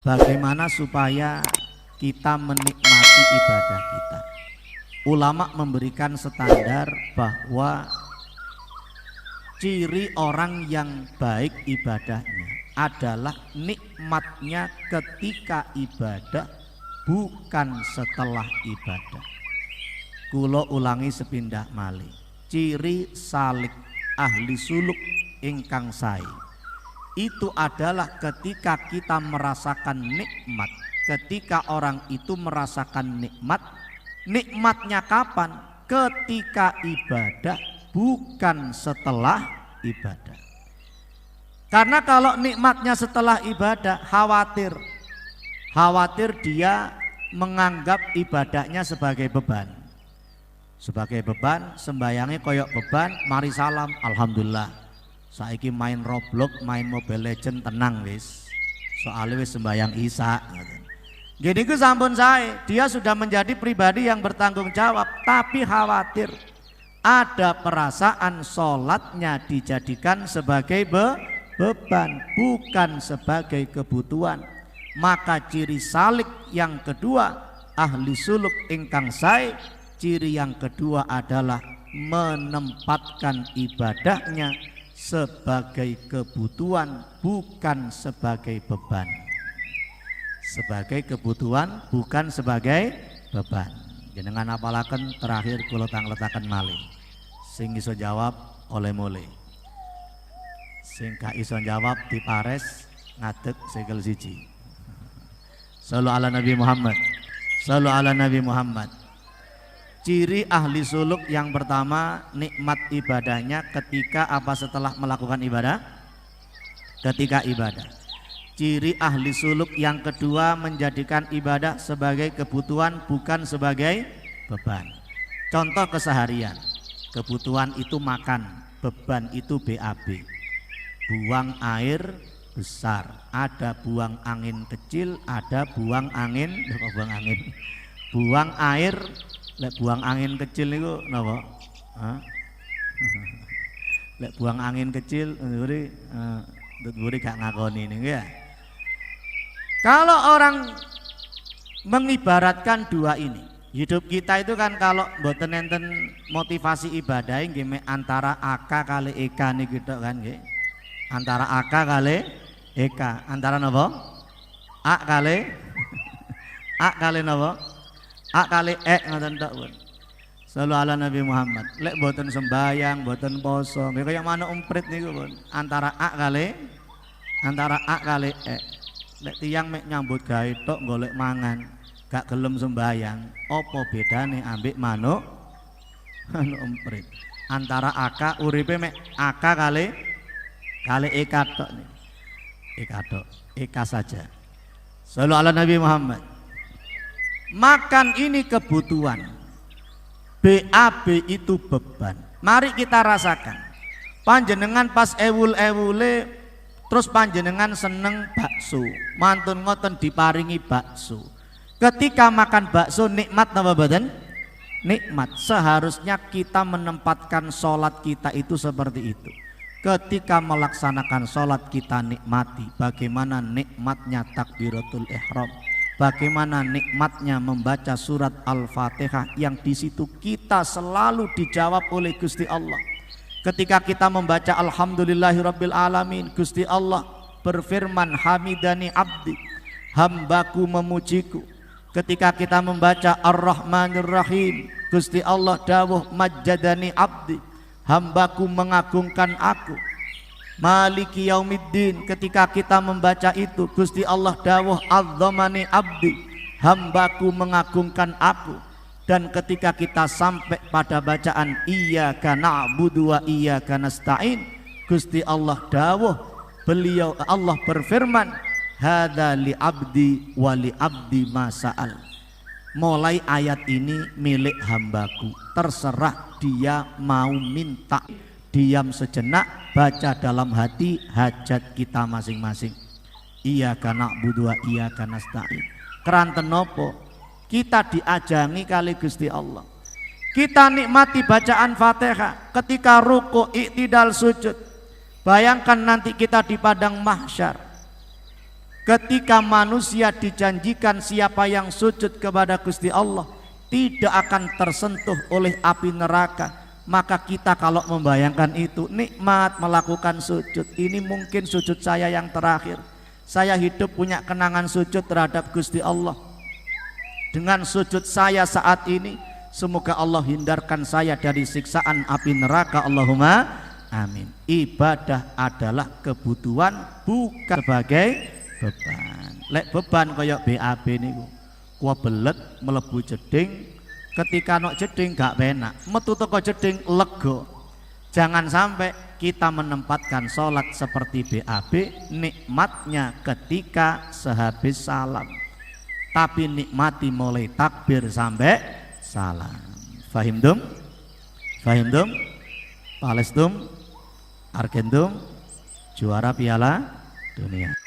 Bagaimana supaya kita menikmati ibadah kita? Ulama memberikan standar bahwa ciri orang yang baik ibadahnya adalah nikmatnya ketika ibadah, bukan setelah ibadah. Kulo ulangi sepindah malih. Ciri salik ahli suluk ingkang sae itu adalah ketika kita merasakan nikmat. Ketika orang itu merasakan nikmat, nikmatnya kapan? Ketika ibadah, bukan setelah ibadah. Karena kalau nikmatnya setelah ibadah, khawatir dia menganggap ibadahnya sebagai beban. Sebagai beban, sembayangnya koyok beban, mari salam, alhamdulillah. Saiki main Roblox, main Mobile Legend tenang wis. Soalnya wis sembayang Isya. Gini ku sampun saya, dia sudah menjadi pribadi yang bertanggung jawab, tapi khawatir ada perasaan sholatnya dijadikan sebagai beban, bukan sebagai kebutuhan. Maka ciri salik yang kedua, ahli suluk ingkang sae, ciri yang kedua adalah menempatkan ibadahnya sebagai kebutuhan, bukan sebagai beban. Sebagai kebutuhan, bukan sebagai beban. Jenengan apalaken terakhir kula tangletaken malih. Sing iso jawab oleh mule. Sing gak iso jawab dipares ngadeg segel siji. Shallu ala Nabi Muhammad. Shallu ala Nabi Muhammad. Ciri ahli suluk yang pertama, nikmat ibadahnya ketika apa setelah melakukan ibadah? Ketika ibadah. Ciri ahli suluk yang kedua, menjadikan ibadah sebagai kebutuhan, bukan sebagai beban. Contoh keseharian, kebutuhan itu makan, beban itu BAB. Buang air besar, ada buang angin kecil, ada buang angin, buang air. Lek buang angin kecil niku napa? Lek buang angin kecil nduri gak ngakoni niku ya. Kalau orang mengibaratkan dua ini, hidup kita itu kan kalau mboten enten motivasi ibadah nggih antara AK kali EK niku tok kan nggih. Antara AK kali EK, antara napa? A kali napa? A kali ngoten tok pun. Shallu ala Nabi Muhammad. Lek boten sembayang, boten poso, nggih kaya manuk umprit niku pun. Antara A kali Lek tiyang mek nyambut gawe tok golek mangan, gak gelem sembayang, apa bedane ambek manuk umprit? Antara AK uripe mek AK kali EK tok niku. EK tok, EK saja. Shallu ala Nabi Muhammad. Makan ini kebutuhan, BAB itu beban. Mari kita rasakan. Panjenengan pas ewul-ewule terus panjenengan seneng bakso, mantun ngoten diparingi bakso. Ketika makan bakso nikmat napa mboten? Nikmat. Seharusnya kita menempatkan sholat kita itu seperti itu. Ketika melaksanakan sholat kita nikmati bagaimana nikmatnya takbiratul ihram. Bagaimana nikmatnya membaca surat Al-Fatihah yang di situ kita selalu dijawab oleh Gusti Allah. Ketika kita membaca Alhamdulillahirabbil alamin, Gusti Allah berfirman hamidani abdi, hambaku memujiku. Ketika kita membaca Ar-Rahmanir Rahim, Gusti Allah dawuh majjadani abdi, hambaku mengagungkan aku. Maliki yaumiddin, ketika kita membaca itu Gusti Allah dawuh azzamani abdi, hambaku mengagungkan aku. Dan ketika kita sampai pada bacaan iyyaka na'budu wa iyyaka nasta'in, Gusti Allah dawuh, beliau Allah berfirman hadza li abdi wa li abdi ma sa'al. Mulai ayat ini milik hambaku, terserah dia mau minta. Diam sejenak, baca dalam hati hajat kita masing-masing. Iyyaka na'budu wa iyyaka nasta'in. Keranten nopo? Kita diajangi kali Gusti Allah. Kita nikmati bacaan Fatihah ketika ruku, iktidal, sujud. Bayangkan nanti kita di padang mahsyar. Ketika manusia dijanjikan siapa yang sujud kepada Gusti Allah tidak akan tersentuh oleh api neraka, maka kita kalau membayangkan itu nikmat melakukan sujud. Ini mungkin sujud saya yang terakhir. Saya hidup punya kenangan sujud terhadap Gusti Allah. Dengan sujud saya saat ini, semoga Allah hindarkan saya dari siksaan api neraka. Allahumma amin. Ibadah adalah kebutuhan, bukan sebagai beban. Lek beban kayak BAB niku, kuwebelet melebu jeding, ketika nok jeding gak penak, metu teko jeding lega. Jangan sampai kita menempatkan sholat seperti BAB, nikmatnya ketika sehabis salam, tapi nikmati mulai takbir sampai salam. Fahimdum? Fahimdum? Palestum? Argendum? Juara Piala Dunia.